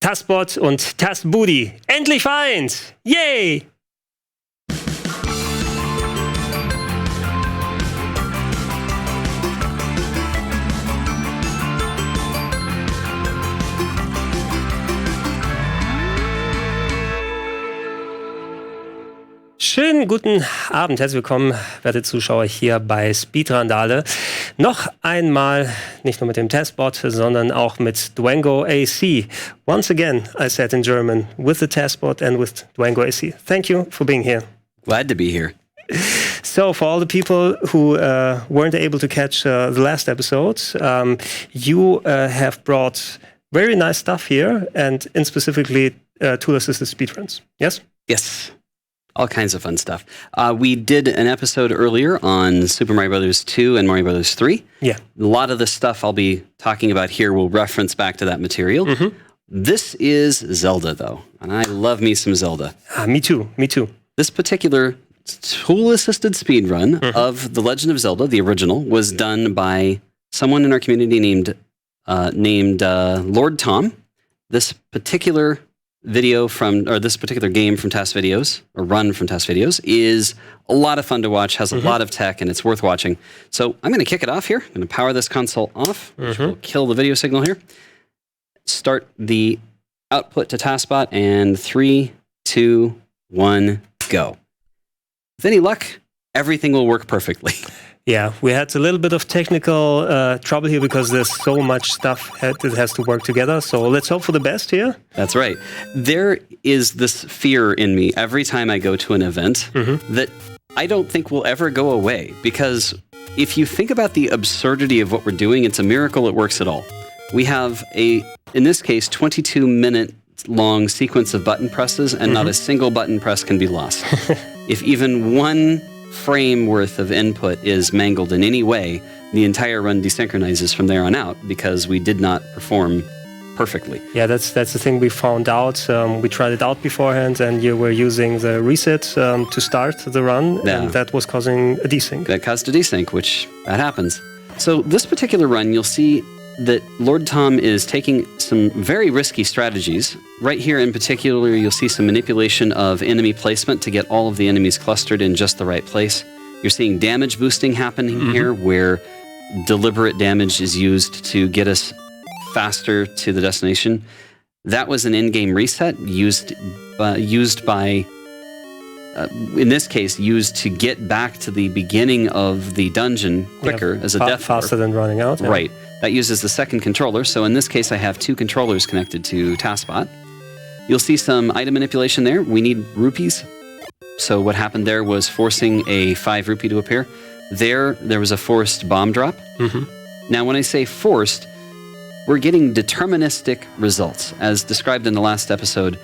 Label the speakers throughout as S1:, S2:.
S1: TASBot und TASBoody endlich vereint! Yay! Schönen guten Abend, herzlich willkommen, werte Zuschauer, hier bei Speedrundale. Noch einmal, nicht nur mit dem TASBot, sondern auch mit dwangoAC. Once again, I said in German, with the TASBot and with dwangoAC. Thank you for being here.
S2: Glad to be here.
S1: So, for all the people who weren't able to catch the last episode, you have brought very nice stuff here, and in specifically Tool Assisted Speedruns. Yes?
S2: Yes. All kinds of fun stuff. We did an episode earlier on Super Mario Bros. 2 and Mario Bros. 3.
S1: Yeah.
S2: A lot of the stuff I'll be talking about here will reference back to that material. Mm-hmm. This is Zelda, though, and I love me some Zelda.
S1: Me too. Me too. This
S2: particular tool-assisted speedrun of The Legend of Zelda, the original, was done by someone in our community named Lord Tom. This particular video this particular game from TAS Videos, or run from TAS Videos, is a lot of fun to watch, has a lot of tech, and it's worth watching. So I'm going to kick it off here. I'm going to power this console off, which will kill the video signal here. Start the output to TASBot, and 3, 2, 1, go. With any luck, everything will work perfectly.
S1: Yeah, we had a little bit of technical trouble here because there's so much stuff that has to work together. So let's hope for the best here.
S2: That's right. There is this fear in me every time I go to an event that I don't think will ever go away. Because if you think about the absurdity of what we're doing, it's a miracle it works at all. We have in this case, 22-minute long sequence of button presses, and not a single button press can be lost. If even one frame worth of input is mangled in any way, the entire run desynchronizes from there on out because we did not perform perfectly.
S1: Yeah, that's the thing we found out. We tried it out beforehand, and you were using the reset to start the run, and that was causing a desync.
S2: That caused a desync, which that happens. So this particular run, you'll see that Lord Tom is taking some very risky strategies. Right here in particular, you'll see some manipulation of enemy placement to get all of the enemies clustered in just the right place. You're seeing damage boosting happening here, where deliberate damage is used to get us faster to the destination. That was an in-game reset used by, in this case, used to get back to the beginning of the dungeon quicker as a death
S1: faster than running out. Yeah.
S2: Right. That uses the second controller. So in this case, I have 2 controllers connected to TASBot. You'll see some item manipulation there. We need rupees. So what happened there was forcing a 5 rupee to appear. There was a forced bomb drop. Now, when I say forced, we're getting deterministic results. As described in the last episode,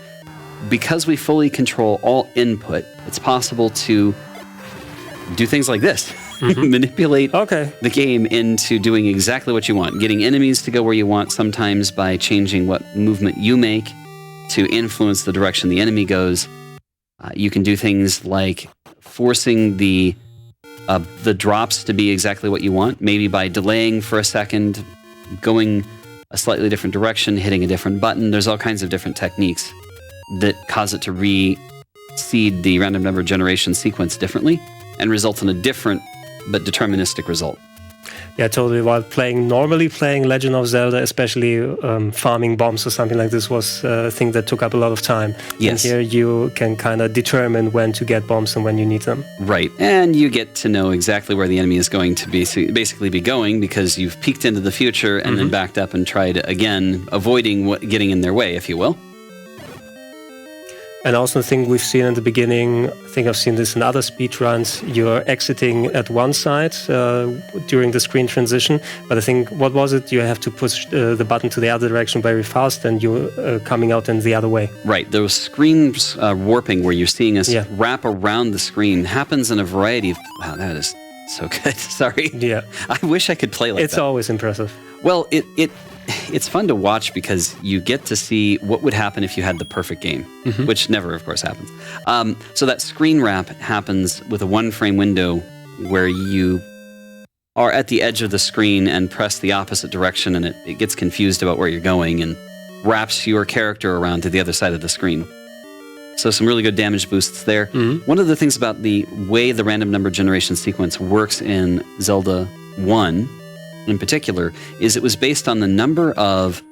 S2: because we fully control all input, it's possible to do things like this. Manipulate the game into doing exactly what you want. Getting enemies to go where you want, sometimes by changing what movement you make to influence the direction the enemy goes. You can do things like forcing the drops to be exactly what you want, maybe by delaying for a second, going a slightly different direction, hitting a different button. There's all kinds of different techniques that cause it to reseed the random number generation sequence differently and result in a different but deterministic result.
S1: Yeah, totally. While normally playing Legend of Zelda, especially farming bombs or something like this was a thing that took up a lot of time.
S2: Yes.
S1: And here you can kind of determine when to get bombs and when you need them.
S2: Right. And you get to know exactly where the enemy is going to basically be going because you've peeked into the future and then backed up and tried again, avoiding getting in their way, if you will.
S1: And also the thing we've seen in the beginning, I think I've seen this in other speedruns, you're exiting at one side during the screen transition, but I think, what was it? You have to push the button to the other direction very fast and you're coming out in the other way.
S2: Right, those screen warping where you're seeing us wrap around the screen happens in a variety of... Wow, that is so good, sorry.
S1: Yeah.
S2: I wish I could play like that.
S1: It's always impressive.
S2: Well, it's fun to watch because you get to see what would happen if you had the perfect game, which never, of course, happens. So that screen wrap happens with a 1-frame window where you are at the edge of the screen and press the opposite direction, and it gets confused about where you're going, and wraps your character around to the other side of the screen. So some really good damage boosts there. One of the things about the way the random number generation sequence works in Zelda 1 in particular is it was based on the number of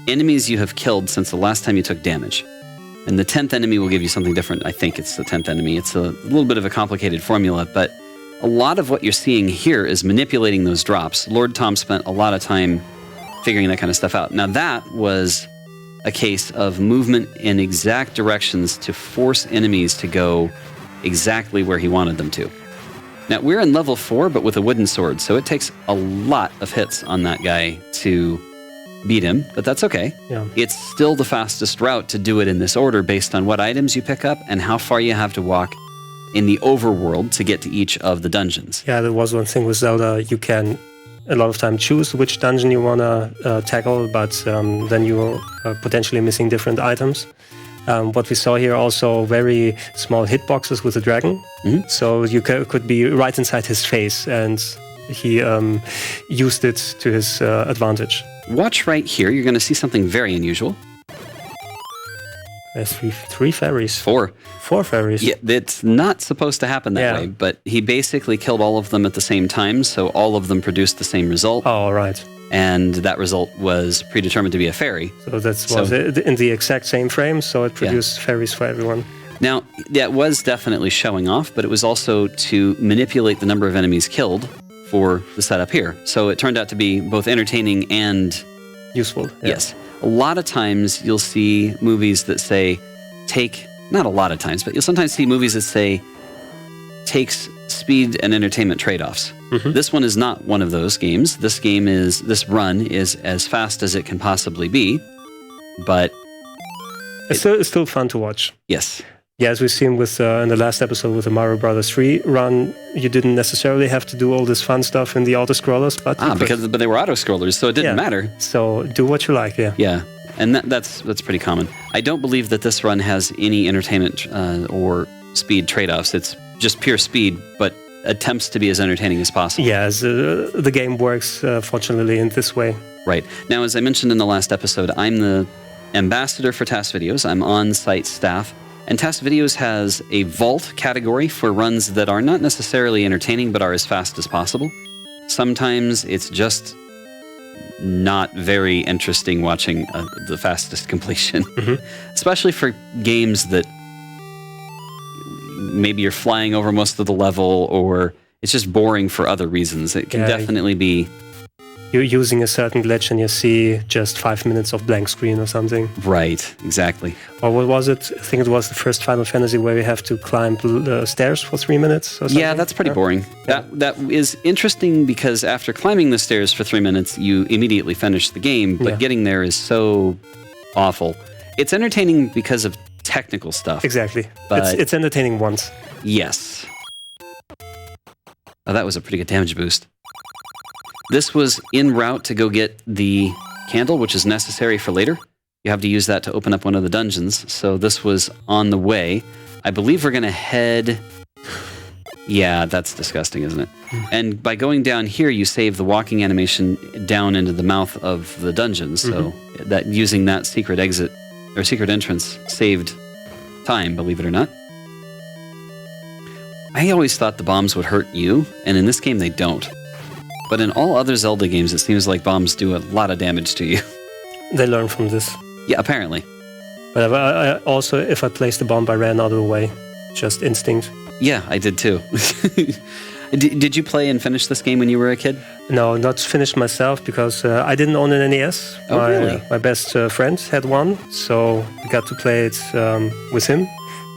S2: enemies you have killed since the last time you took damage. And the 10th enemy will give you something different. I think it's the 10th enemy. It's a little bit of a complicated formula, but a lot of what you're seeing here is manipulating those drops. Lord Tom spent a lot of time figuring that kind of stuff out. Now that was a case of movement in exact directions to force enemies to go exactly where he wanted them to. Now, we're in level 4, but with a wooden sword, so it takes a lot of hits on that guy to beat him, but that's okay.
S1: Yeah.
S2: It's still the fastest route to do it in this order based on what items you pick up and how far you have to walk in the overworld to get to each of the dungeons.
S1: Yeah, there was one thing with Zelda. You can a lot of time choose which dungeon you want to tackle, but then you are potentially missing different items. What we saw here also very small hitboxes with the dragon. So you could be right inside his face, and he used it to his advantage.
S2: Watch right here. You're going to see something very unusual.
S1: There's three fairies.
S2: Four
S1: fairies.
S2: Yeah, it's not supposed to happen that way, but he basically killed all of them at the same time, so all of them produced the same result.
S1: Oh, right.
S2: And that result was predetermined to be a fairy.
S1: So was in the exact same frame, so it produced fairies for everyone.
S2: Now, that was definitely showing off, but it was also to manipulate the number of enemies killed for the setup here. So it turned out to be both entertaining and
S1: useful. Yeah.
S2: Yes. A lot of times you'll see movies that say, not a lot of times, but you'll sometimes see movies that say, takes speed and entertainment trade-offs. This one is not one of those games. This run is as fast as it can possibly be, but
S1: it's still fun to watch.
S2: Yes.
S1: Yeah, as we've seen with in the last episode with the Mario Bros. 3 run, you didn't necessarily have to do all this fun stuff in the auto-scrollers, but
S2: but they were auto-scrollers, so it didn't matter.
S1: So do what you like,
S2: Yeah, and that's pretty common. I don't believe that this run has any entertainment or speed trade-offs. It's just pure speed, but attempts to be as entertaining as possible.
S1: Yeah, the game works, fortunately, in this way.
S2: Right. Now, as I mentioned in the last episode, I'm the ambassador for TAS Videos. I'm on-site staff. And TAS Videos has a vault category for runs that are not necessarily entertaining, but are as fast as possible. Sometimes it's just not very interesting watching the fastest completion, especially for games that maybe you're flying over most of the level, or it's just boring for other reasons. It can definitely be...
S1: You're using a certain glitch and you see just 5 minutes of blank screen or something.
S2: Right, exactly.
S1: Or what was it? I think it was the first Final Fantasy where you have to climb the stairs for 3 minutes or something.
S2: Yeah, that's pretty boring.
S1: Yeah.
S2: That is interesting because after climbing the stairs for 3 minutes, you immediately finish the game, but getting there is so awful. It's entertaining because of technical stuff.
S1: Exactly.
S2: But
S1: it's entertaining once.
S2: Yes. Oh, that was a pretty good damage boost. This was en route to go get the candle, which is necessary for later. You have to use that to open up one of the dungeons. So this was on the way. I believe we're going to head... Yeah, that's disgusting, isn't it? And by going down here, you save the walking animation down into the mouth of the dungeon. So that using that secret exit or secret entrance saved time, believe it or not. I always thought the bombs would hurt you, and in this game they don't. But in all other Zelda games, it seems like bombs do a lot of damage to you.
S1: They learn from this.
S2: Yeah, apparently.
S1: But I also, if I placed the bomb, I ran out of the way. Just instinct.
S2: Yeah, I did too. Did you play and finish this game when you were a kid?
S1: No, not finished myself because I didn't own an NES.
S2: Oh, really?
S1: My best friend had one, so we got to play it with him.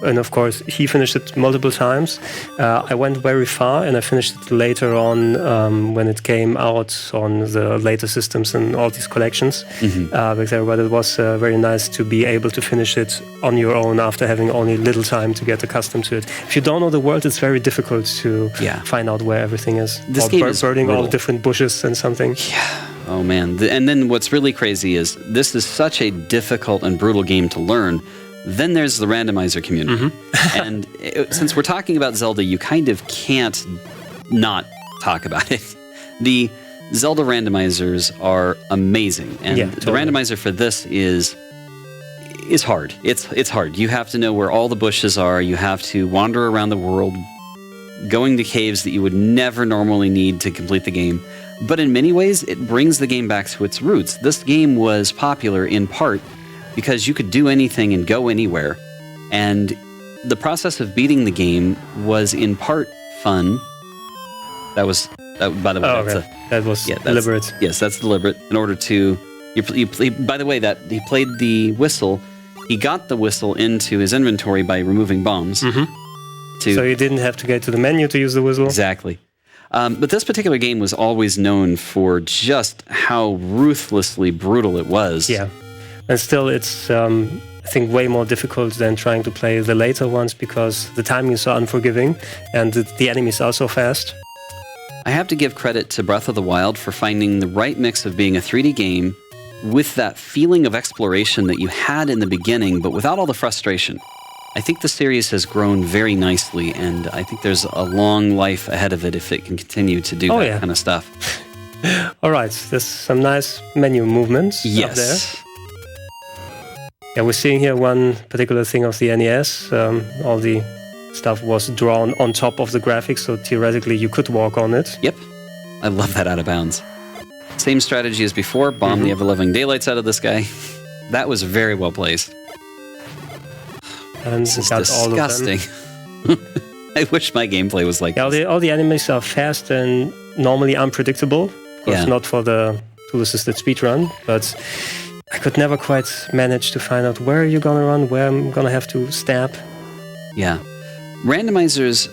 S1: And of course, he finished it multiple times. I went very far, and I finished it later on when it came out on the later systems and all these collections. But it was very nice to be able to finish it on your own after having only little time to get accustomed to it. If you don't know the world, it's very difficult to find out where everything is.
S2: This game is
S1: burning
S2: brutal.
S1: all the different bushes and something.
S2: Yeah. Oh, man. And then what's really crazy is this is such a difficult and brutal game to learn. Then there's the randomizer community. And since we're talking about Zelda, you kind of can't not talk about it. The Zelda randomizers are amazing. And the randomizer for this is is hard. It's hard. You have to know where all the bushes are. You have to wander around the world, going to caves that you would never normally need to complete the game. But in many ways, it brings the game back to its roots. This game was popular in part because you could do anything and go anywhere. And the process of beating the game was in part fun. By the way,
S1: that was deliberate.
S2: Yes, that's deliberate. In order to, by the way, that he played the whistle. He got the whistle into his inventory by removing bombs.
S1: So you didn't have to get to the menu to use the whistle?
S2: Exactly. But this particular game was always known for just how ruthlessly brutal it was.
S1: Yeah. And still, it's, I think, way more difficult than trying to play the later ones because the timing is so unforgiving and the enemies are so fast.
S2: I have to give credit to Breath of the Wild for finding the right mix of being a 3D game with that feeling of exploration that you had in the beginning, but without all the frustration. I think the series has grown very nicely, and I think there's a long life ahead of it if it can continue to do that kind of stuff.
S1: All right, there's some nice menu movements up there. Yeah, we're seeing here one particular thing of the NES. All the stuff was drawn on top of the graphics, so theoretically you could walk on it.
S2: Yep. I love that out of bounds. Same strategy as before, bomb the ever-living daylights out of this guy. That was very well placed.
S1: And
S2: this is disgusting. I wish my gameplay was like this.
S1: All the enemies are fast and normally unpredictable. Of course, not for the Tool Assisted Speedrun, but I could never quite manage to find out where you're gonna run, where I'm gonna have to stab.
S2: Yeah. Randomizers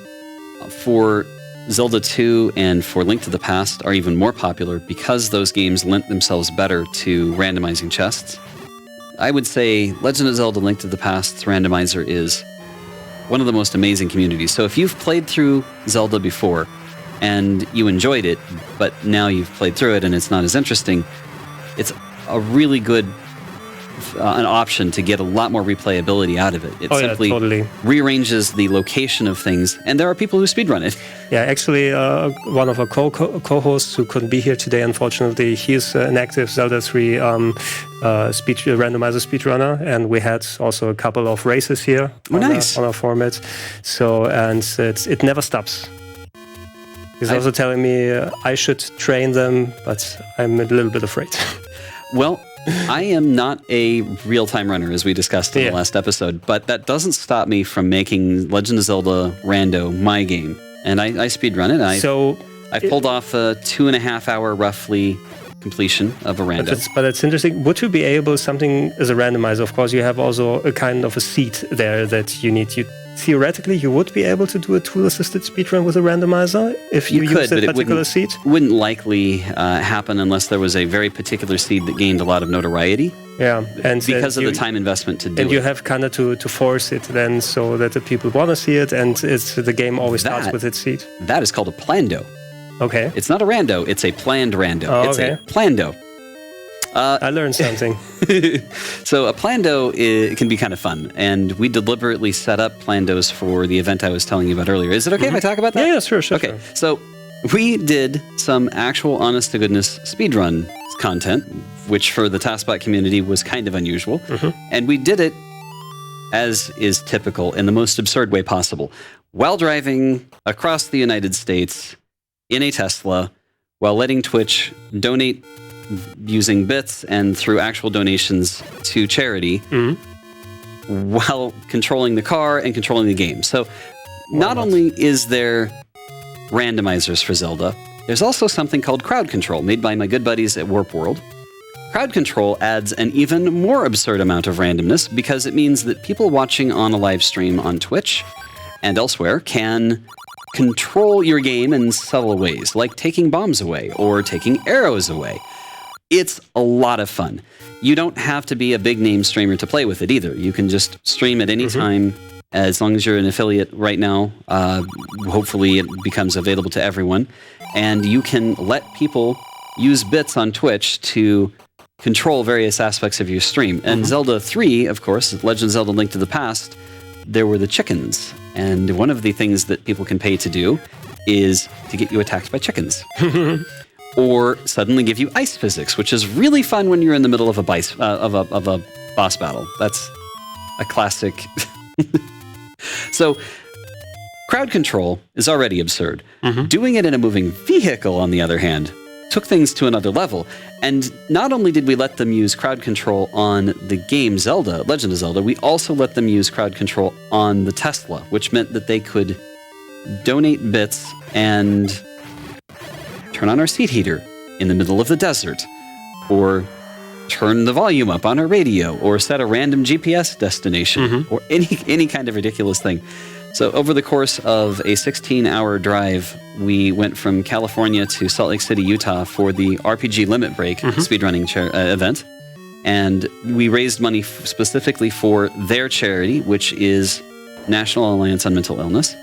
S2: for Zelda 2 and for Link to the Past are even more popular because those games lent themselves better to randomizing chests. I would say Legend of Zelda Link to the Past's randomizer is one of the most amazing communities. So if you've played through Zelda before and you enjoyed it, but now you've played through it and it's not as interesting, it's a really good an option to get a lot more replayability out of it. It simply rearranges the location of things, and there are people who speedrun it.
S1: Yeah, actually, one of our co-hosts who couldn't be here today, unfortunately, he's an active Zelda 3 randomizer speedrunner, and we had also a couple of races here on our format. So, and it never stops. He's also telling me I should train them, but I'm a little bit afraid.
S2: Well, I am not a real-time runner, as we discussed in the last episode, but that doesn't stop me from making Legend of Zelda Rando my game. And I speedrun it. I pulled off a 2.5-hour, roughly, completion of a rando.
S1: But it's interesting. Would you be able, something as a randomizer, of course, you have also a kind of a seed there that you need. Theoretically, you would be able to do a tool-assisted speedrun with a randomizer if you use that particular seed?
S2: Wouldn't likely happen unless there was a very particular seed that gained a lot of notoriety.
S1: Yeah, and
S2: because of the time investment to do it.
S1: And you have kind of to force it then so that the people want to see it, and the game always starts with its seed.
S2: That is called a plando.
S1: Okay.
S2: It's not a rando, it's a planned rando. It's a plando.
S1: I learned something.
S2: So a plando can be kind of fun, and we deliberately set up plandos for the event I was telling you about earlier. Is it okay if I talk about that?
S1: Yeah, sure.
S2: Okay, so we did some actual honest-to-goodness speedrun content, which for the TASBot community was kind of unusual, and we did it, as is typical, in the most absurd way possible, while driving across the United States in a Tesla, while letting Twitch donate using bits and through actual donations to charity while controlling the car and controlling the game. So not only is there randomizers for Zelda, there's also something called crowd control made by my good buddies at Warp World. Crowd control adds an even more absurd amount of randomness because it means that people watching on a live stream on Twitch and elsewhere can control your game in subtle ways, like taking bombs away or taking arrows away. It's a lot of fun. You don't have to be a big-name streamer to play with it either. You can just stream at any time, as long as you're an affiliate right now. Hopefully it becomes available to everyone. And you can let people use bits on Twitch to control various aspects of your stream. And Zelda 3, of course, Legend of Zelda Link to the Past, there were the chickens. And one of the things that people can pay to do is to get you attacked by chickens. Or suddenly give you ice physics, which is really fun when you're in the middle of a boss battle. a classic. So, crowd control is already absurd. Doing it in a moving vehicle, on the other hand, took things to another level. And not only did we let them use crowd control on the game Zelda, Legend of Zelda, we also let them use crowd control on the Tesla, which meant that they could donate bits and turn on our seat heater in the middle of the desert, or turn the volume up on our radio, or set a random GPS destination, or any kind of ridiculous thing. So over the course of a 16-hour drive, we went from California to Salt Lake City, Utah for the RPG Limit Break speedrunning event. And we raised money specifically for their charity, which is National Alliance on Mental Illness.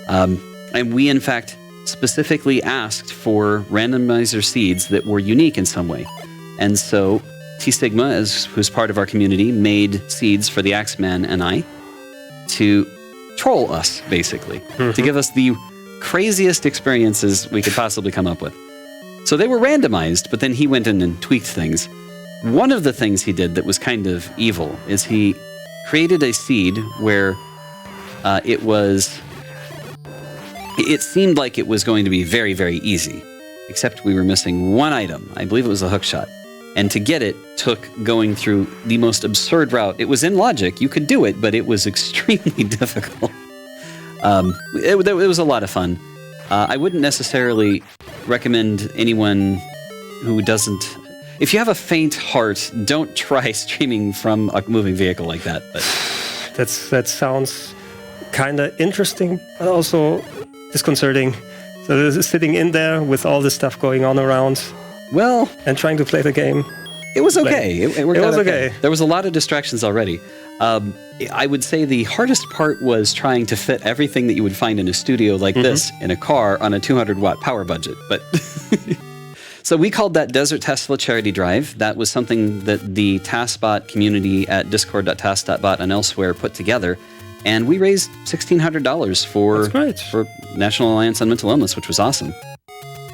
S2: And we, in fact, specifically asked for randomizer seeds that were unique in some way. And so T-Stigma, who's part of our community, made seeds for the Axeman and I to troll us, basically, to give us the craziest experiences we could possibly come up with. So they were randomized, but then he went in and tweaked things. One of the things he did that was kind of evil is he created a seed where it seemed like it was going to be very, very easy, except we were missing one item. I believe it was a hookshot. And to get it took going through the most absurd route. It was in logic. You could do it, but it was extremely difficult. It was a lot of fun. I wouldn't necessarily recommend anyone who doesn't... If you have a faint heart, don't try streaming from a moving vehicle like that. But
S1: that sounds kind of interesting, but also disconcerting. So sitting in there with all this stuff going on around...
S2: Well,
S1: and trying to play the game.
S2: It was okay. It worked out
S1: okay.
S2: There was a lot of distractions already. I would say the hardest part was trying to fit everything that you would find in a studio like this in a car on a 200-watt power budget. But so we called that Desert Tesla Charity Drive. That was something that the TASBot community at discord.tas.bot and elsewhere put together. And we raised $1,600 for National Alliance on Mental Illness, which was awesome.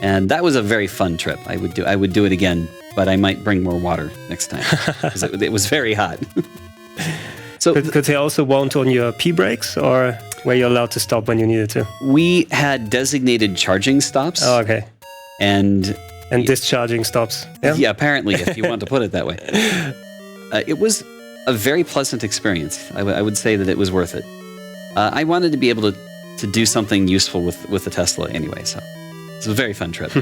S2: And that was a very fun trip. I would do it again, but I might bring more water next time because it was very hot. So
S1: could they also won't on your P brakes, or were you allowed to stop when you needed to?
S2: We had designated charging stops.
S1: Oh, okay.
S2: And
S1: discharging stops.
S2: Yeah, apparently, if you want to put it that way. It was a very pleasant experience. I would say that it was worth it. I wanted to be able to do something useful with the Tesla anyway, so. It's a very fun trip.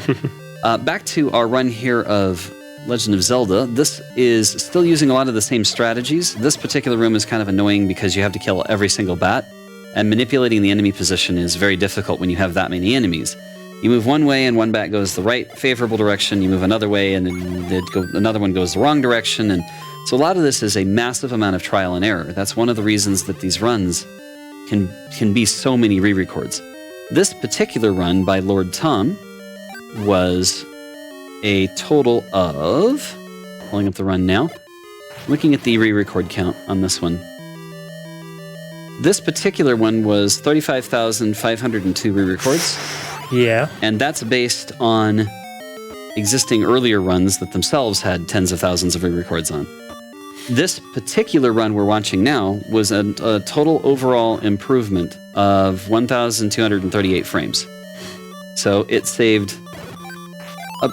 S2: Back to our run here of Legend of Zelda. This is still using a lot of the same strategies. This particular room is kind of annoying because you have to kill every single bat, and manipulating the enemy position is very difficult when you have that many enemies. You move one way and one bat goes the right favorable direction. You move another way and then another one goes the wrong direction. And so a lot of this is a massive amount of trial and error. That's one of the reasons that these runs can be so many re-records. This particular run by Lord Tom was a total of, pulling up the run now, looking at the re-record count on this one. This particular one was 35,502 re-records.
S1: Yeah.
S2: And that's based on existing earlier runs that themselves had tens of thousands of re-records on. This particular run we're watching now was a total overall improvement of 1,238 frames. So it saved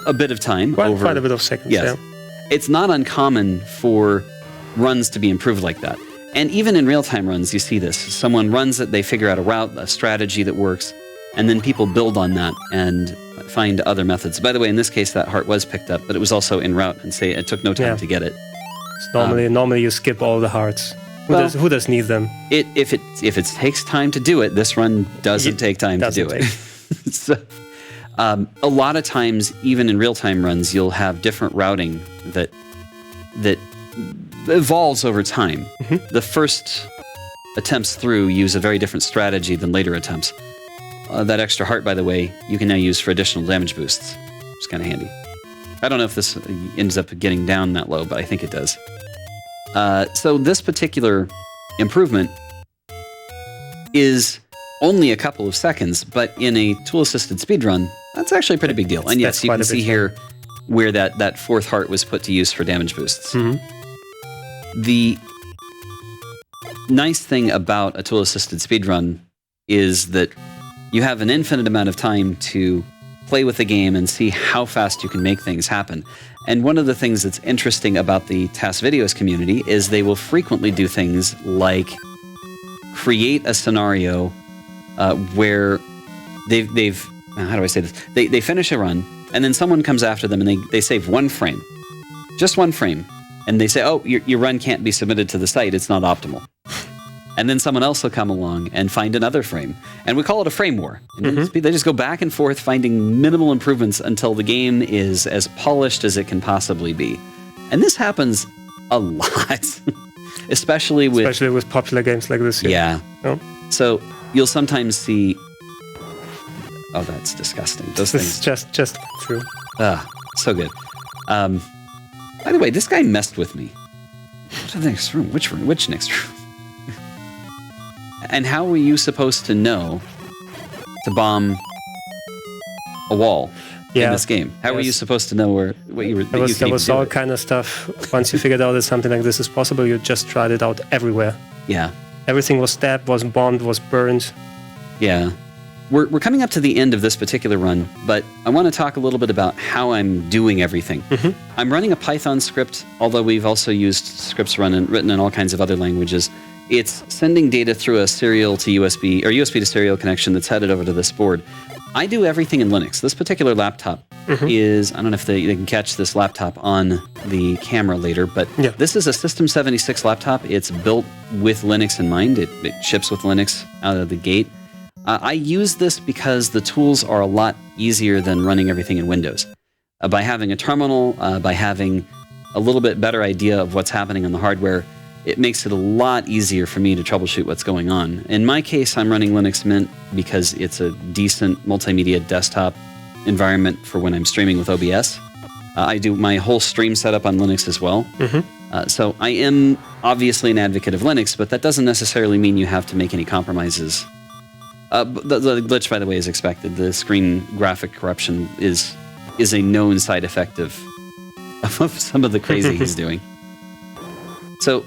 S2: a bit of time.
S1: Quite a bit of seconds,
S2: yes. Yeah. It's not uncommon for runs to be improved like that. And even in real-time runs, you see this. Someone runs it, they figure out a route, a strategy that works, and then people build on that and find other methods. By the way, in this case, that heart was picked up, but it was also en route, and say it took no time to get it.
S1: Normally you skip all the hearts. Who does need them?
S2: If it takes time to do it, this run doesn't take time to do it. So, a lot of times, even in real-time runs, you'll have different routing that evolves over time. The first attempts through use a very different strategy than later attempts. That extra heart, by the way, you can now use for additional damage boosts. It's kind of handy. I don't know if this ends up getting down that low, but I think it does. So this particular improvement is only a couple of seconds, but in a tool-assisted speedrun, that's actually a pretty big deal. And yes, you can see here where that fourth heart was put to use for damage boosts. The nice thing about a tool-assisted speedrun is that you have an infinite amount of time to play with the game and see how fast you can make things happen. And one of the things that's interesting about the TAS Videos community is they will frequently do things like create a scenario where they've how do I say this? They finish a run, and then someone comes after them and they save one frame. Just one frame. And they say, oh, your run can't be submitted to the site. It's not optimal. And then someone else will come along and find another frame. And we call it a frame war. And they just go back and forth finding minimal improvements until the game is as polished as it can possibly be. And this happens a lot. Especially with
S1: popular games like this.
S2: Yeah.
S1: Oh.
S2: So you'll sometimes see... Oh, that's disgusting. Those
S1: things. Just true.
S2: So good. By the way, this guy messed with me. What's the next room? Which room? Which next room? And how were you supposed to know to bomb a wall in this game? How were you supposed to know what you were? There
S1: was all kind of stuff. Once you figured out that something like this is possible, you just tried it out everywhere.
S2: Yeah.
S1: Everything was stabbed, was bombed, was burned.
S2: Yeah. We're coming up to the end of this particular run, but I want to talk a little bit about how I'm doing everything. I'm running a Python script, although we've also used scripts written in all kinds of other languages. It's sending data through a serial to USB, or USB to serial connection that's headed over to this board. I do everything in Linux. This particular laptop is, I don't know if they can catch this laptop on the camera later, but this is a System 76 laptop. It's built with Linux in mind. It ships with Linux out of the gate. I use this because the tools are a lot easier than running everything in Windows. By having a terminal, by having a little bit better idea of what's happening on the hardware, it makes it a lot easier for me to troubleshoot what's going on. In my case, I'm running Linux Mint because it's a decent multimedia desktop environment for when I'm streaming with OBS. I do my whole stream setup on Linux as well. So I am obviously an advocate of Linux, but that doesn't necessarily mean you have to make any compromises. The glitch, by the way, is expected. The screen graphic corruption is a known side effect of some of the crazy he's doing. So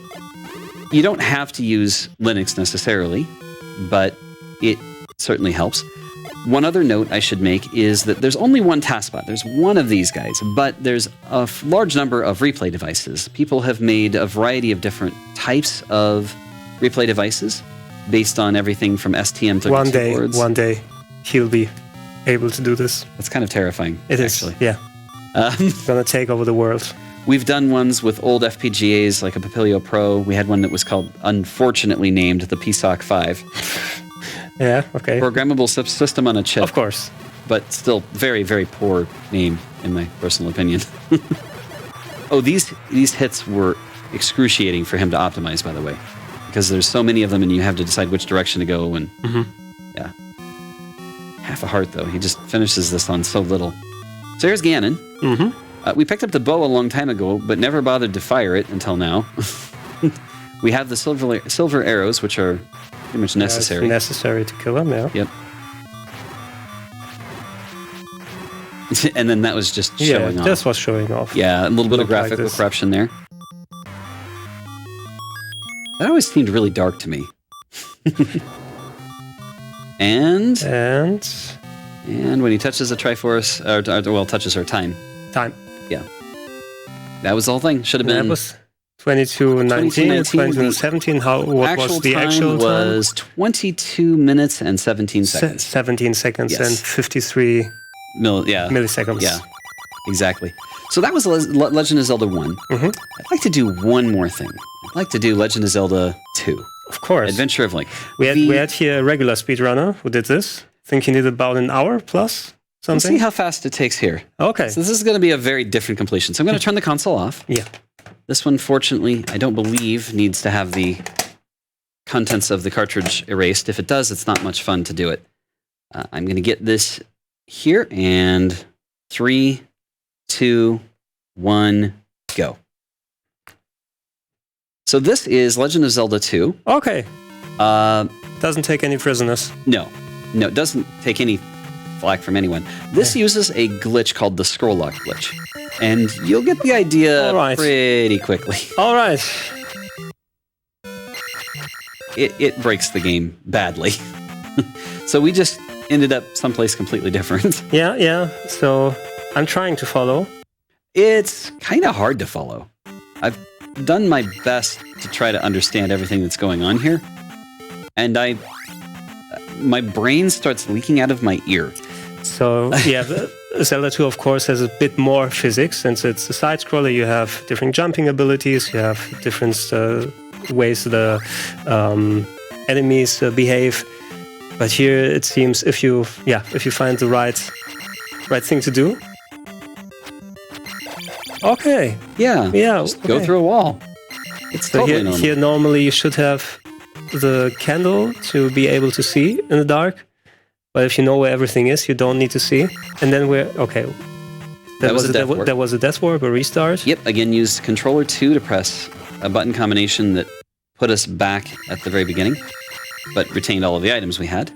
S2: you don't have to use Linux necessarily, but it certainly helps. One other note I should make is that there's only one TASBot. There's one of these guys, but there's a large number of replay devices. People have made a variety of different types of replay devices based on everything from STM32 boards.
S1: One day, he'll be able to do this.
S2: That's kind of terrifying.
S1: It
S2: actually.
S1: Is, yeah. It's going to take over the world.
S2: We've done ones with old FPGAs, like a Papilio Pro. We had one that was called, unfortunately named, the PSOC 5.
S1: Yeah, okay.
S2: Programmable system on a chip.
S1: Of course.
S2: But still, very, very poor name, in my personal opinion. Oh, these hits were excruciating for him to optimize, by the way. Because there's so many of them, and you have to decide which direction to go. And yeah, half a heart though. He just finishes this on so little. So here's Ganon. We picked up the bow a long time ago, but never bothered to fire it until now. We have the silver arrows, which are pretty much necessary.
S1: It's necessary to kill him. Yeah.
S2: Yep. And then that was just showing off.
S1: This was showing off.
S2: Yeah, a little bit of graphical corruption there. That always seemed really dark to me. And when he touches a Triforce, touches her time. Yeah. That was the whole thing. Should have been.
S1: That was 22:19, 22:17. What was the actual time?
S2: Was 22 minutes and 17 seconds.
S1: 17 seconds and 53 milliseconds.
S2: Yeah, exactly. So that was Legend of Zelda 1. I'd like to do one more thing. I'd like to do Legend of Zelda 2.
S1: Of course.
S2: Adventure of Link.
S1: We had here a regular speedrunner who did this. I think he needed about an hour plus something.
S2: Let's see how fast it takes here.
S1: Okay.
S2: So this is going to be a very different completion. So I'm going to turn the console off.
S1: Yeah.
S2: This one, fortunately, I don't believe needs to have the contents of the cartridge erased. If it does, it's not much fun to do it. I'm going to get this here, and 3, 2, 1, go. So this is Legend of Zelda 2.
S1: Okay. Doesn't take any prisoners.
S2: No, it doesn't take any flack from anyone. This uses a glitch called the scroll lock glitch. And you'll get the idea pretty quickly.
S1: All right.
S2: it breaks the game badly. So we just ended up someplace completely different.
S1: Yeah. So I'm trying to follow.
S2: It's kind of hard to follow. I've done my best to try to understand everything that's going on here. And my brain starts leaking out of my ear.
S1: So, yeah, Zelda 2, of course, has a bit more physics. Since it's a side-scroller, you have different jumping abilities, you have different ways the enemies behave. But here, it seems, if you find the right thing to do. Okay.
S2: Yeah.
S1: Just
S2: go through a wall. It's
S1: so
S2: totally normal.
S1: Here, normally, you should have the candle to be able to see in the dark. But if you know where everything is, you don't need to see. And then That was a death warp, a restart.
S2: Yep, again, used controller 2 to press a button combination that put us back at the very beginning, but retained all of the items we had.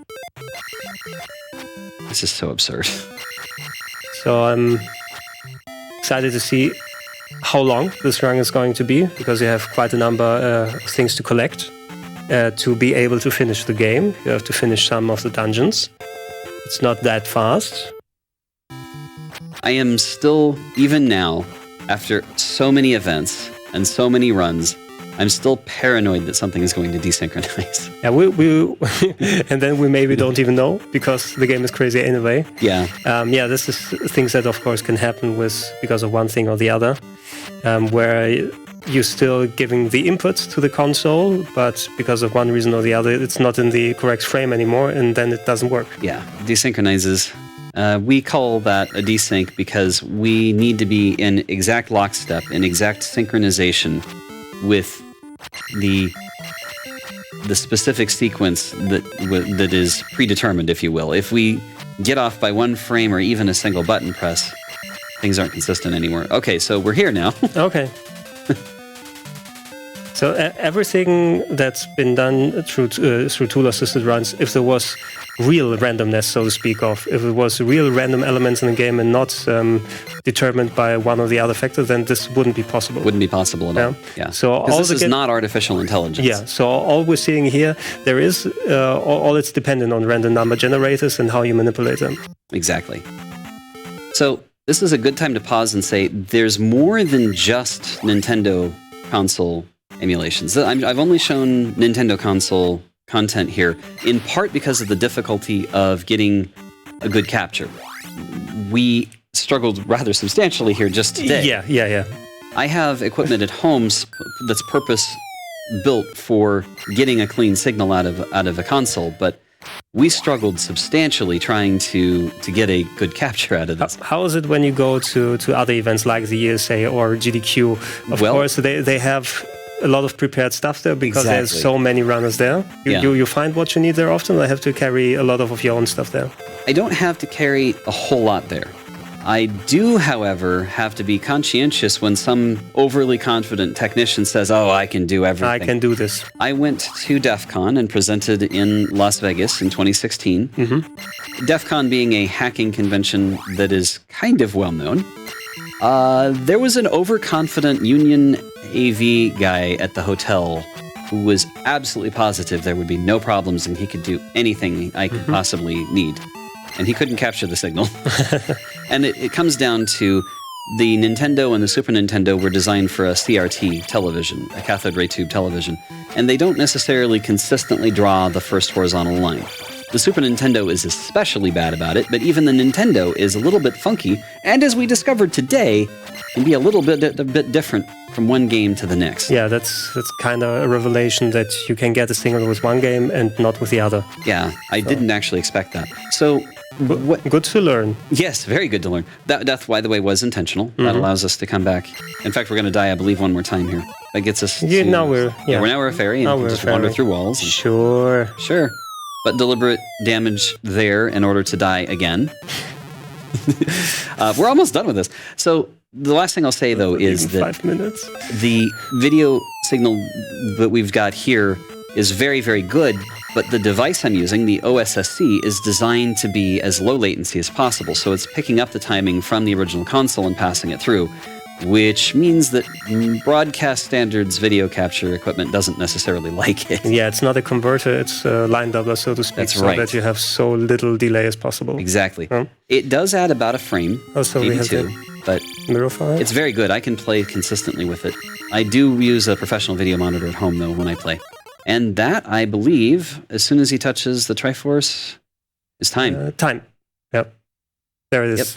S2: This is so absurd.
S1: So I'm excited to see how long this run is going to be, because you have quite a number of things to collect. To be able to finish the game, you have to finish some of the dungeons. It's not that fast.
S2: I am still, even now, after so many events and so many runs, I'm still paranoid that something is going to desynchronize.
S1: Yeah, we and then we maybe don't even know, because the game is crazy anyway.
S2: Yeah.
S1: This is things that, of course, can happen because of one thing or the other, where you're still giving the inputs to the console, but because of one reason or the other, it's not in the correct frame anymore, and then it doesn't work.
S2: Yeah, desynchronizes. We call that a desync because we need to be in exact lockstep, in exact synchronization with the specific sequence that is predetermined, if you will. If we get off by one frame or even a single button press, things aren't consistent anymore. Okay, so we're here now. Okay. So everything that's been done through Tool Assisted runs, if there was real randomness, so to speak, if it was real random elements in the game and not determined by one or the other factor, then this wouldn't be possible. Wouldn't be possible at all. Yeah.
S1: So
S2: this is not artificial intelligence.
S1: Yeah. So all we're seeing here, there is all it's dependent on random number generators and how you manipulate them.
S2: Exactly. So this is a good time to pause and say there's more than just Nintendo console emulations. I've only shown Nintendo console content here, in part because of the difficulty of getting a good capture. We struggled rather substantially here just today.
S1: Yeah.
S2: I have equipment at home that's purpose-built for getting a clean signal out of a console, but we struggled substantially trying to get a good capture out of this.
S1: How is it when you go to other events like the ESA or GDQ? Of course, they have a lot of prepared stuff there because there's so many runners there. You find what you need there often, or I have to carry a lot of your own stuff there?
S2: I don't have to carry a whole lot there. I do, however, have to be conscientious when some overly confident technician says, "Oh, I can do everything.
S1: I can do this."
S2: I went to DEF CON and presented in Las Vegas in 2016. DEF CON being a hacking convention that is kind of well known. There was an overconfident Union AV guy at the hotel who was absolutely positive there would be no problems and he could do anything I could possibly need. And he couldn't capture the signal. And it comes down to the Nintendo and the Super Nintendo were designed for a CRT television, a cathode ray tube television, and they don't necessarily consistently draw the first horizontal line. The Super Nintendo is especially bad about it, but even the Nintendo is a little bit funky, and as we discovered today, can be a bit different from one game to the next.
S1: Yeah, that's kind of a revelation that you can get a signal with one game and not with the other.
S2: Yeah, I didn't actually expect that. So,
S1: good to learn.
S2: Yes, very good to learn. That death, by the way, was intentional. That allows us to come back. In fact, we're going to die, I believe, one more time here. That gets us to...
S1: Now we're
S2: a fairy and we just wander through walls.
S1: Sure.
S2: But deliberate damage there in order to die again. We're almost done with this. So the last thing I'll say, though, is that
S1: 5 minutes.
S2: The video signal that we've got here is very, very good, but the device I'm using, the OSSC, is designed to be as low latency as possible, so it's picking up the timing from the original console and passing it through. which means that broadcast standards video capture equipment doesn't necessarily like it.
S1: Yeah, it's not a converter, it's a line doubler, so to speak,
S2: That's
S1: so
S2: right.
S1: that you have so little delay as possible.
S2: Exactly.
S1: Oh.
S2: It does add about a frame,
S1: So
S2: maybe
S1: we have
S2: two, but
S1: mirror file.
S2: it's very good. I can play consistently with it. I do use a professional video monitor at home, though, when I play. And that, I believe, as soon as he touches the Triforce, is time.
S1: Time. Yep. There it is. Yep.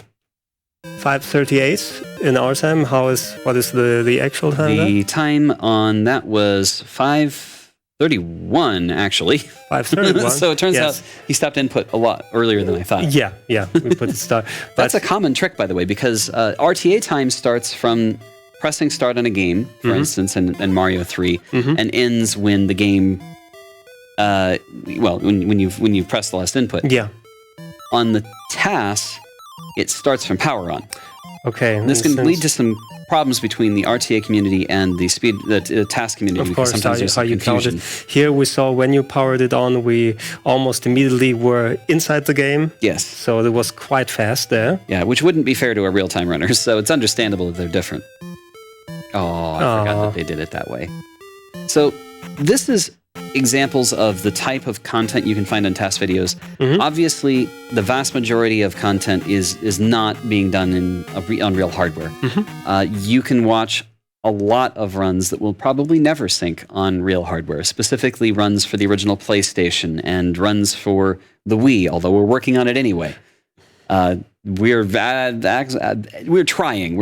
S1: 5:38 in our time. What is the actual time?
S2: The time on that was 5:31, actually.
S1: 5:31.
S2: So it turns out he stopped input a lot earlier than I thought.
S1: Yeah. We put the start.
S2: That's a common trick, by the way, because RTA time starts from pressing start on a game, for instance, in Mario 3, and ends when the game, when you've pressed the last input.
S1: Yeah.
S2: On the TAS, it starts from power on.
S1: Okay.
S2: This can lead to some problems between the RTA community and the TAS community.
S1: Of course,
S2: sometimes there's
S1: how you count
S2: confusion.
S1: it. Here we saw when you powered it on, we almost immediately were inside the game.
S2: Yes.
S1: So it was quite fast there.
S2: Yeah, which wouldn't be fair to a real-time runner, so it's understandable that they're different. Oh, I forgot that they did it that way. So this is examples of the type of content you can find on TAS videos. Obviously, the vast majority of content is not being done on real hardware. You can watch a lot of runs that will probably never sync on real hardware, specifically runs for the original PlayStation and runs for the Wii, although we're working on it anyway. We're trying.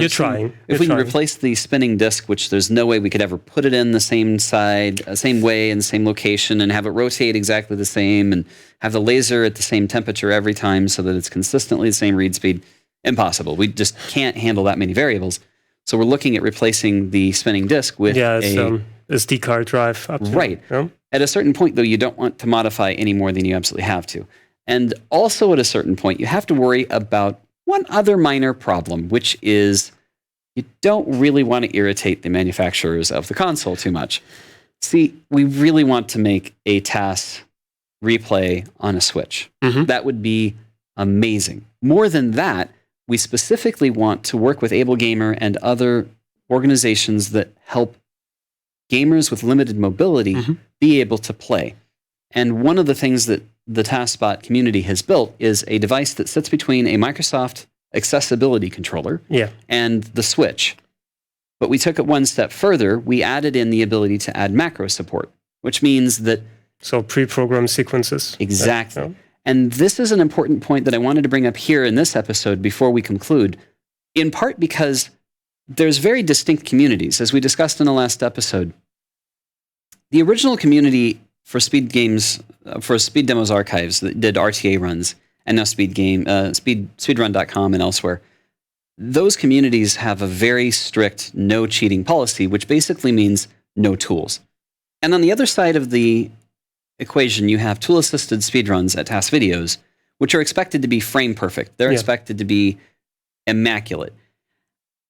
S1: You're trying.
S2: If we can replace the spinning disc, which there's no way we could ever put it in the same same way, in the same location, and have it rotate exactly the same, and have the laser at the same temperature every time so that it's consistently the same read speed, impossible. We just can't handle that many variables. So we're looking at replacing the spinning disc with a
S1: SD card drive.
S2: Right. At a certain point, though, you don't want to modify any more than you absolutely have to. And also at a certain point, you have to worry about one other minor problem, which is you don't really want to irritate the manufacturers of the console too much. See, we really want to make a TAS replay on a Switch. That would be amazing. More than that, we specifically want to work with AbleGamer and other organizations that help gamers with limited mobility be able to play. And one of the things that the TASBot community has built is a device that sits between a Microsoft accessibility controller and the Switch. But we took it one step further. We added in the ability to add macro support, which means that...
S1: So pre-programmed sequences.
S2: Exactly. And this is an important point that I wanted to bring up here in this episode before we conclude, in part because there's very distinct communities. As we discussed in the last episode, the original community for speed games, for Speed Demos Archives that did RTA runs, and now Speedrun.com and elsewhere, those communities have a very strict no cheating policy, which basically means no tools. And on the other side of the equation, you have Tool Assisted Speedruns at TAS Videos, which are expected to be frame perfect. They're expected to be immaculate.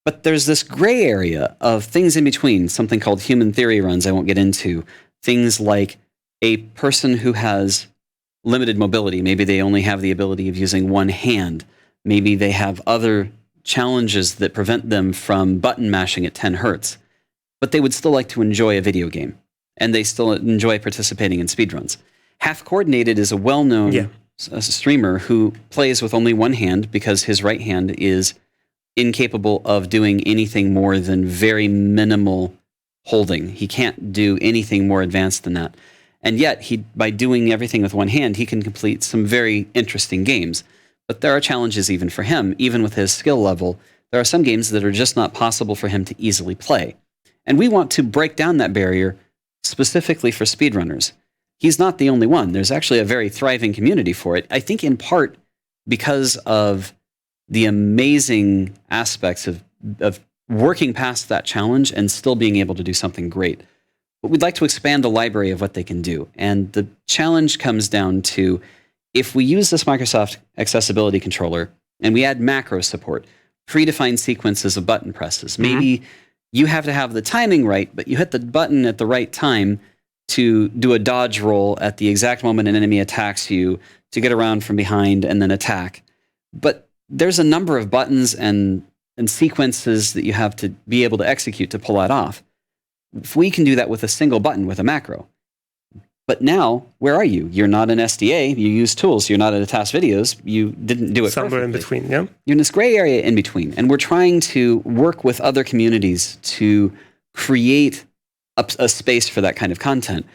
S2: But there's this gray area of things in between, something called human theory runs I won't get into. Things like a person who has limited mobility. Maybe they only have the ability of using one hand. Maybe they have other challenges that prevent them from button mashing at 10 hertz. But they would still like to enjoy a video game. And they still enjoy participating in speedruns. Half Coordinated is a well-known streamer who plays with only one hand because his right hand is incapable of doing anything more than very minimal holding. He can't do anything more advanced than that. And yet, by doing everything with one hand, he can complete some very interesting games. But there are challenges even for him. Even with his skill level, there are some games that are just not possible for him to easily play. And we want to break down that barrier specifically for speedrunners. He's not the only one. There's actually a very thriving community for it. I think in part because of the amazing aspects of working past that challenge and still being able to do something great. But we'd like to expand the library of what they can do. And the challenge comes down to, if we use this Microsoft accessibility controller and we add macro support, predefined sequences of button presses, maybe you have to have the timing right, but you hit the button at the right time to do a dodge roll at the exact moment an enemy attacks you, to get around from behind and then attack. But there's a number of buttons and and sequences that you have to be able to execute to pull that off. If we can do that with a single button with a macro. But now, where are you? You're not an SDA. You use tools. You're not at a task videos. You didn't do it
S1: somewhere
S2: perfectly.
S1: In between, yeah.
S2: You're in this gray area in between. And we're trying to work with other communities to create a space for that kind of content.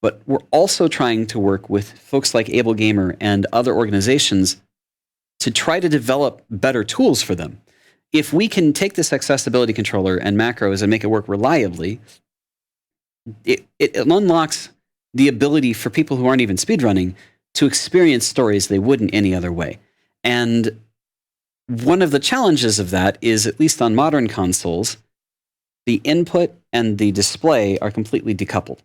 S2: But we're also trying to work with folks like Able Gamer and other organizations to try to develop better tools for them. If we can take this accessibility controller and macros and make it work reliably, it unlocks the ability for people who aren't even speedrunning to experience stories they wouldn't any other way. And one of the challenges of that is, at least on modern consoles, the input and the display are completely decoupled.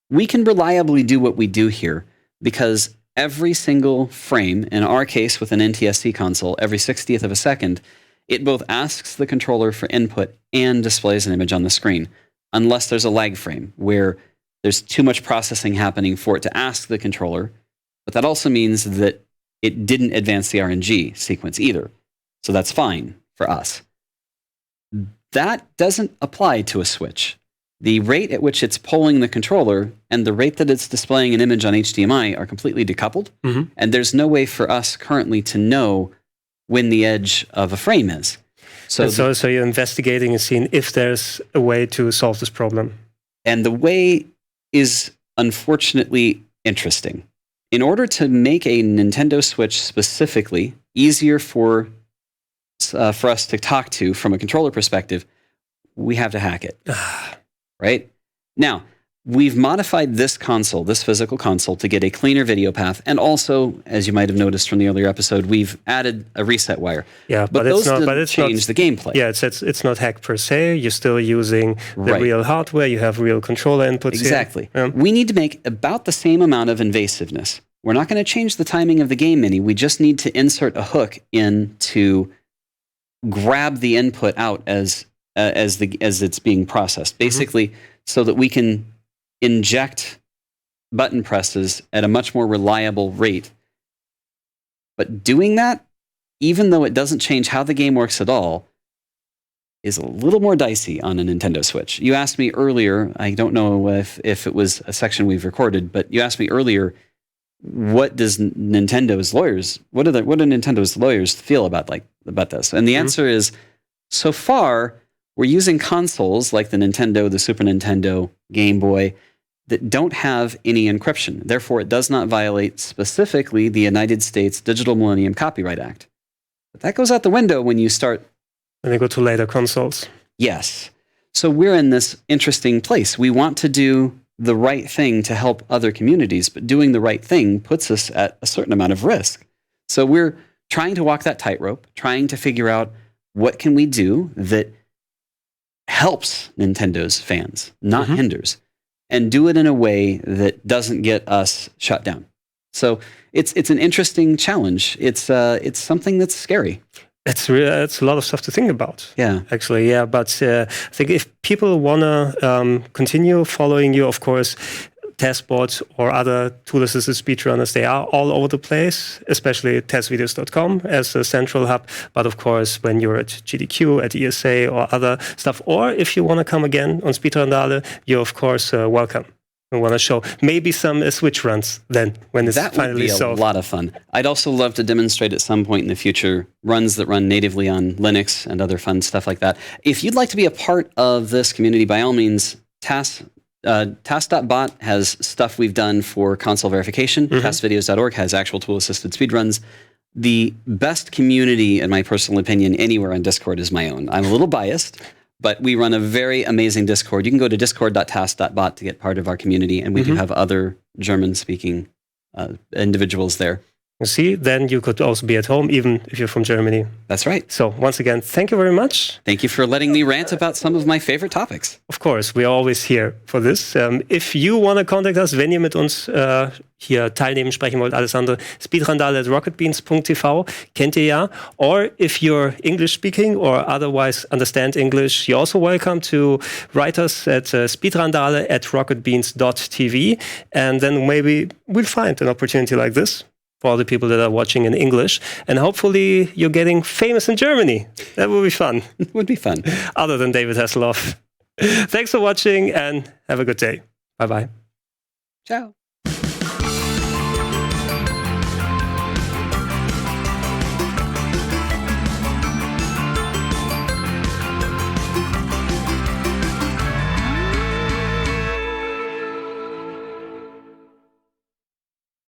S2: We can reliably do what we do here because every single frame, in our case with an NTSC console, every 60th of a second, it both asks the controller for input and displays an image on the screen, unless there's a lag frame where there's too much processing happening for it to ask the controller, but that also means that it didn't advance the RNG sequence either. So that's fine for us. That doesn't apply to a Switch. The rate at which it's polling the controller and the rate that it's displaying an image on HDMI are completely decoupled, and there's no way for us currently to know when the edge of a frame is. So you're investigating and seeing if there's a way to solve this problem. And the way is unfortunately interesting. In order to make a Nintendo Switch specifically easier for us to talk to from a controller perspective, we have to hack it. Right? Now, we've modified this console, this physical console, to get a cleaner video path. And also, as you might have noticed from the earlier episode, we've added a reset wire. Yeah, but it's not change the gameplay. Yeah, it's not hacked per se. You're still using the real hardware. You have real controller inputs. Exactly. Here. Yeah. We need to make about the same amount of invasiveness. We're not going to change the timing of the game any. We just need to insert a hook in to grab the input out as it's being processed, basically, so that we can inject button presses at a much more reliable rate. But doing that, even though it doesn't change how the game works at all, is a little more dicey on a Nintendo Switch. You asked me earlier, I don't know if it was a section we've recorded, but you asked me earlier, what do Nintendo's lawyers feel about this? And the answer is, so far, we're using consoles like the Nintendo, the Super Nintendo, Game Boy, that don't have any encryption. Therefore, it does not violate specifically the United States Digital Millennium Copyright Act. But that goes out the window when you start... When they go to later consoles. Yes. So we're in this interesting place. We want to do the right thing to help other communities, but doing the right thing puts us at a certain amount of risk. So we're trying to walk that tightrope, trying to figure out what can we do that helps Nintendo's fans, not hinders, and do it in a way that doesn't get us shut down. So it's an interesting challenge. It's something that's scary. It's a lot of stuff to think about. Yeah, actually, yeah. But I think if people wanna continue following you, of course, TASBot or other Tool Assisted Speedrunners, they are all over the place, especially testvideos.com as a central hub. But of course, when you're at GDQ, at ESA or other stuff, or if you want to come again on Speedrundale, you're of course welcome. We want to show maybe some Switch runs then when it's finally solved. That would be a lot of fun. I'd also love to demonstrate at some point in the future runs that run natively on Linux and other fun stuff like that. If you'd like to be a part of this community, by all means, TAS.bot has stuff we've done for console verification. TASvideos.org has actual tool-assisted speedruns. The best community, in my personal opinion, anywhere on Discord is my own. I'm a little biased, but we run a very amazing Discord. You can go to discord.tas.bot to get part of our community, and we do have other German-speaking individuals there. You see, then you could also be at home, even if you're from Germany. That's right. So once again, thank you very much. Thank you for letting me rant about some of my favorite topics. Of course, we are always here for this. If you want to contact us, wenn ihr mit uns hier teilnehmen, sprechen wollt, alles andere, speedrundale@rocketbeans.tv, kennt ihr ja. Or if you're English speaking or otherwise understand English, you're also welcome to write us at speedrundale@rocketbeans.tv, and then maybe we'll find an opportunity like this.
S1: for all the people that are watching in English. And hopefully you're getting famous in Germany. That would be fun.
S2: It would be fun.
S1: Other than David Hasselhoff. Thanks for watching and have a good day. Bye-bye.
S2: Ciao.